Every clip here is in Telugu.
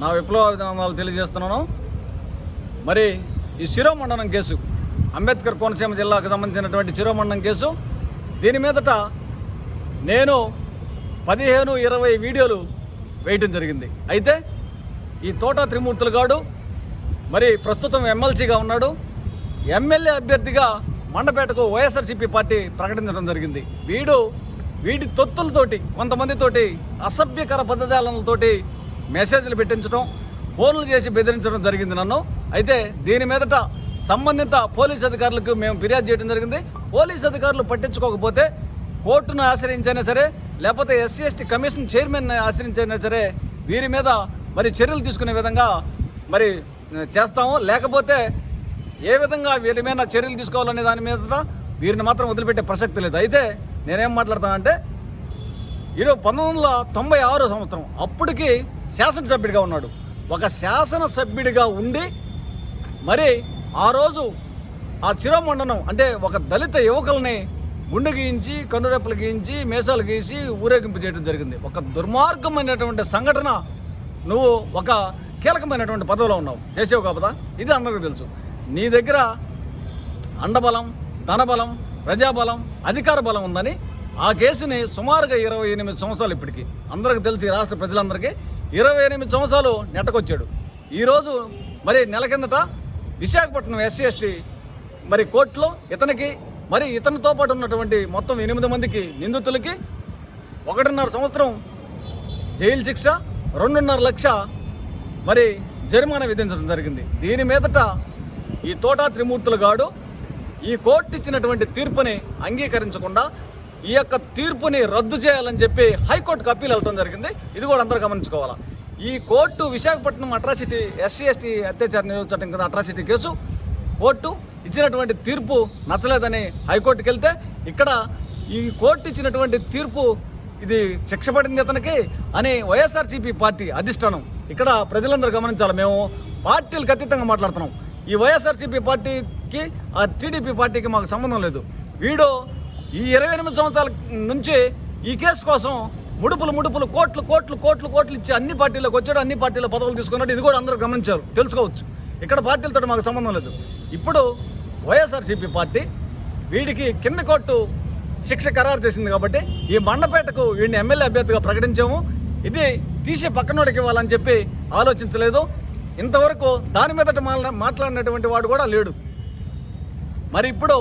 నా విప్లవాభినందనాలు తెలియజేస్తున్నాను. మరి ఈ శిరోమండనం కేసు, అంబేద్కర్ కోనసీమ జిల్లాకు సంబంధించినటువంటి శిరోమండనం కేసు, దీని మీదట నేను 15-20 వీడియోలు వేయటం జరిగింది. అయితే ఈ తోట త్రిమూర్తులు గాడు మరి ప్రస్తుతం ఎమ్మెల్సీగా ఉన్నాడు. ఎమ్మెల్యే అభ్యర్థిగా మండపేటకు వైఎస్ఆర్సీపీ పార్టీ ప్రకటించడం జరిగింది. వీడి తొత్తులతోటి కొంతమందితోటి అసభ్యకర పదజాలతోటి మెసేజ్లు పెట్టించడం, ఫోన్లు చేసి బెదిరించడం జరిగింది నన్ను. అయితే దీని మీదట సంబంధిత పోలీస్ అధికారులకు మేము ఫిర్యాదు చేయడం జరిగింది. పోలీస్ అధికారులు పట్టించుకోకపోతే కోర్టును ఆశ్రయించైనా సరే, లేకపోతే SC/ST కమిషన్ చైర్మన్ ఆశ్రయించైనా సరే వీరి మీద మరి చర్యలు తీసుకునే విధంగా మరి చేస్తాము. లేకపోతే ఏ విధంగా వీరి మీద చర్యలు తీసుకోవాలనే దాని మీద వీరిని మాత్రం వదిలిపెట్టే ప్రసక్తి లేదు. అయితే నేనేం మాట్లాడతానంటే, ఈరోజు 1996 సంవత్సరం అప్పటికి శాసనసభ్యుడిగా ఉన్నాడు. ఒక శాసనసభ్యుడిగా ఉండి మరి ఆ రోజు ఆ శిరోమండనం అంటే ఒక దళిత యువకుల్ని గుండె గీయించి, కన్నురెప్పలు గీయించి, మీసాలు గీసి ఊరేగింపు చేయడం జరిగింది. ఒక దుర్మార్గమైనటువంటి సంఘటన. నువ్వు ఒక కీలకమైనటువంటి పదవిలో ఉన్నావు, చేసావు కాబదా, ఇది అందరికీ తెలుసు. నీ దగ్గర అండబలం, ధనబలం, ప్రజాబలం, అధికార బలం ఉందని ఆ కేసుని సుమారుగా 28 సంవత్సరాలు ఇప్పటికీ అందరికీ తెలిసి రాష్ట్ర ప్రజలందరికీ 28 సంవత్సరాలు నెట్టకొచ్చాడు. ఈరోజు మరి నెల కిందట విశాఖపట్నం SC/ST మరి కోర్టులో ఇతనికి మరి ఇతనితో పాటు ఉన్నటువంటి మొత్తం 8 మందికి నిందితులకి 1.5 సంవత్సరం జైలు శిక్ష, 2.5 లక్ష మరి జరిమానా విధించడం జరిగింది. దీని మీదట ఈ తోట త్రిమూర్తులు గాడు ఈ కోర్టు ఇచ్చినటువంటి తీర్పుని అంగీకరించకుండా ఈ యొక్క తీర్పుని రద్దు చేయాలని చెప్పి హైకోర్టుకు అప్పీల్ వెళ్ళడం జరిగింది. ఇది కూడా అందరూ గమనించుకోవాలా. ఈ కోర్టు విశాఖపట్నం అట్రాసిటీ SC/ST అత్యాచార నిరోధక చట్టం కింద అట్రాసిటీ కేసు కోర్టు ఇచ్చినటువంటి తీర్పు నచ్చలేదని హైకోర్టుకి వెళ్తే, ఇక్కడ ఈ కోర్టు ఇచ్చినటువంటి తీర్పు ఇది శిక్ష పడింది అతనికి అని వైఎస్ఆర్సీపీ పార్టీ అధిష్టానం. ఇక్కడ ప్రజలందరూ గమనించాలి, మేము పార్టీలకు అతీతంగా మాట్లాడుతున్నాం. ఈ వైఎస్ఆర్సీపీ పార్టీకి ఆ టీడీపీ పార్టీకి మాకు సంబంధం లేదు. వీడు ఈ 28 సంవత్సరాల నుంచి ఈ కేసు కోసం ముడుపులు కోట్లు ఇచ్చి అన్ని పార్టీలకు వచ్చాడు, అన్ని పార్టీల పదవులు తీసుకున్నాడు. ఇది కూడా అందరూ గమనించారు, తెలుసుకోవచ్చు. ఇక్కడ పార్టీలతో మాకు సంబంధం లేదు. ఇప్పుడు వైఎస్ఆర్సీపీ పార్టీ వీడికి కింద కోర్టు శిక్ష ఖరారు చేసింది కాబట్టి ఈ మండపేటకు వీడిని ఎమ్మెల్యే అభ్యర్థిగా ప్రకటించాము. ఇది తీసి పక్కనోడికి ఇవ్వాలని చెప్పి ఆలోచించలేదు. ఇంతవరకు దాని మీదట మాట్లాడినటువంటి వాడు కూడా లేడు. మరి ఇప్పుడు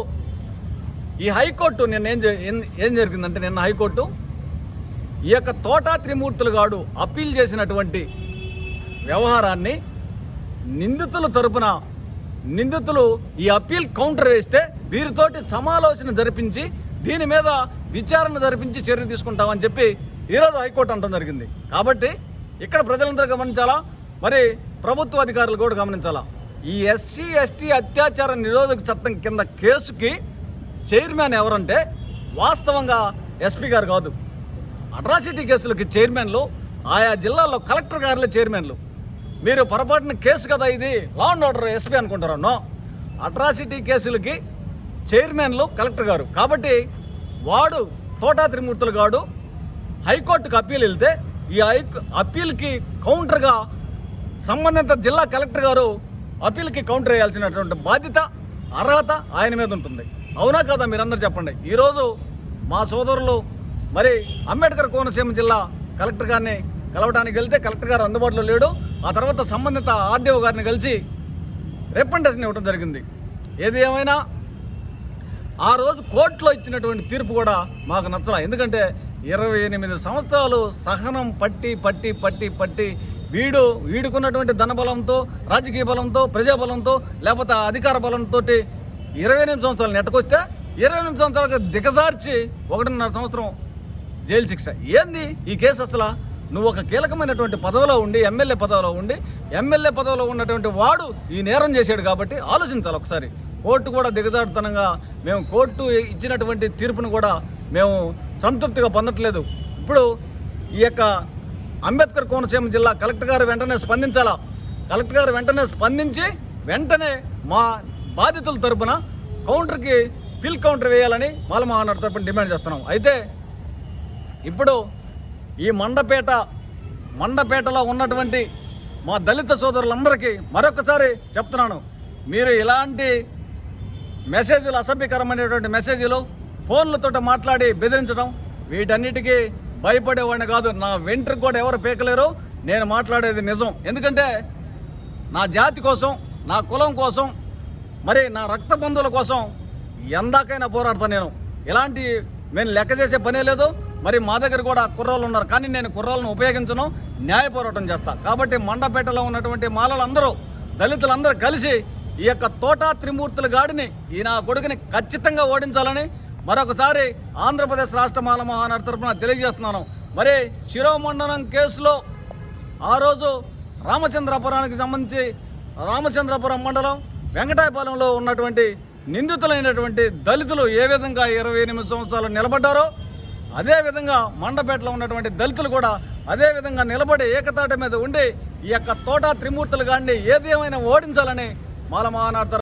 ఈ హైకోర్టు నిన్న ఏం జరిగిందంటే, నిన్న హైకోర్టు ఈ యొక్క తోట త్రిమూర్తులు గాడు అప్పీల్ చేసినటువంటి వ్యవహారాన్ని నిందితుల తరపున నిందితులు ఈ అప్పీల్ కౌంటర్ వేస్తే వీరితోటి సమాలోచన జరిపించి దీని మీద విచారణ జరిపించి చర్య తీసుకుంటామని చెప్పి ఈరోజు హైకోర్టు అనడం జరిగింది. కాబట్టి ఇక్కడ ప్రజలందరూ గమనించాలా, మరి ప్రభుత్వ అధికారులు కూడా గమనించాలా. ఈ SC/ST అత్యాచార నిరోధక చట్టం కింద కేసుకి చైర్మన్ ఎవరంటే వాస్తవంగా SP గారు కాదు. అట్రాసిటీ కేసులకి చైర్మన్లు ఆయా జిల్లాల్లో కలెక్టర్ గారులే చైర్మన్లు. మీరు పొరపాటున కేసు కదా ఇది, లా అండ్ ఆర్డర్ SP అనుకుంటారు. నో, అట్రాసిటీ కేసులకి చైర్మన్లు కలెక్టర్ గారు. కాబట్టి వాడు తోటా త్రిమూర్తులు గాడు హైకోర్టుకు అప్పీల్ వెళ్తే ఈ అప్పీల్కి కౌంటర్గా సంబంధిత జిల్లా కలెక్టర్ గారు అప్పీల్కి కౌంటర్ వేయాల్సినటువంటి బాధ్యత, అర్హత ఆయన మీద ఉంటుంది. అవునా కదా మీరందరూ చెప్పండి. ఈరోజు మా సోదరులు మరి అంబేద్కర్ కోనసీమ జిల్లా కలెక్టర్ గారిని కలవడానికి వెళ్తే కలెక్టర్ గారు అందుబాటులో లేడు. ఆ తర్వాత సంబంధిత RDO గారిని కలిసి రిప్రజెంటేషన్ ఇవ్వడం జరిగింది. ఏది ఏమైనా ఆ రోజు కోర్టులో ఇచ్చినటువంటి తీర్పు కూడా మాకు నచ్చల. ఎందుకంటే 28 సంవత్సరాలు సహనం పట్టి వీడుకున్నటువంటి ధనబలంతో, రాజకీయ బలంతో, ప్రజాబలంతో, లేకపోతే అధికార బలంతో 28 సంవత్సరాలు నెట్టకొస్తే 28 సంవత్సరాలకు దిగజార్చి 1.5 సంవత్సరం జైలు శిక్ష. ఏంది ఈ కేసు? అసలు నువ్వు ఒక కీలకమైనటువంటి పదవిలో ఉండి, ఎమ్మెల్యే పదవిలో ఉన్నటువంటి వాడు ఈ నేరం చేశాడు. కాబట్టి ఆలోచించాలి ఒకసారి. కోర్టు కూడా దిగజారుతనంగా మేము కోర్టు ఇచ్చినటువంటి తీర్పును కూడా మేము సంతృప్తిగా పొందట్లేదు. ఇప్పుడు ఈ యొక్క అంబేద్కర్ కోనసీమ జిల్లా కలెక్టర్ గారు వెంటనే స్పందించాలా. కలెక్టర్ గారు వెంటనే స్పందించి వెంటనే మా బాధితుల తరపున కౌంటర్కి ఫిల్ కౌంటర్ వేయాలని మాల మహానాడు తరపున డిమాండ్ చేస్తున్నాం. అయితే ఇప్పుడు ఈ మండపేటలో ఉన్నటువంటి మా దళిత సోదరులందరికీ మరొకసారి చెప్తున్నాను, మీరు ఇలాంటి మెసేజ్లు, అసభ్యకరమైనటువంటి మెసేజ్లు, ఫోన్లతో మాట్లాడి బెదిరించడం, వీటన్నిటికీ భయపడేవాడిని కాదు. నా వెంట్రుకు కూడా ఎవరు పీకలేరు. నేను మాట్లాడేది నిజం. ఎందుకంటే నా జాతి కోసం, నా కులం కోసం, మరి నా రక్త బంధువుల కోసం ఎందాకైనా పోరాడతాను. నేను ఇలాంటి మేము లెక్క చేసే పనే లేదు. మరి మా దగ్గర కూడా కుర్రోళ్ళు ఉన్నారు, కానీ నేను కుర్రోళ్ళను ఉపయోగించను, న్యాయ పోరాటం చేస్తా. కాబట్టి మండపేటలో ఉన్నటువంటి మాలలందరూ, దళితులందరూ కలిసి ఈ యొక్క తోటా త్రిమూర్తుల గాడిని, ఈ నా కొడుకుని ఖచ్చితంగా ఓడించాలని మరొకసారి ఆంధ్రప్రదేశ్ రాష్ట్ర మాల మహానాడు తరఫున తెలియజేస్తున్నాను. మరి శిరోమండనం కేసులో ఆ రోజు రామచంద్రపురానికి సంబంధించి రామచంద్రపురం మండలం వెంకటాయపాలెంలో ఉన్నటువంటి నిందితులైనటువంటి దళితులు ఏ విధంగా 28 సంవత్సరాలు నిలబడ్డారో, అదేవిధంగా మండపేటలో ఉన్నటువంటి దళితులు కూడా అదే విధంగా నిలబడి ఏకతాటి మీద ఉండి ఈ యొక్క తోటా త్రిమూర్తులు గాడిని ఏదేమైనా ఓడించాలని మాల మహానాడు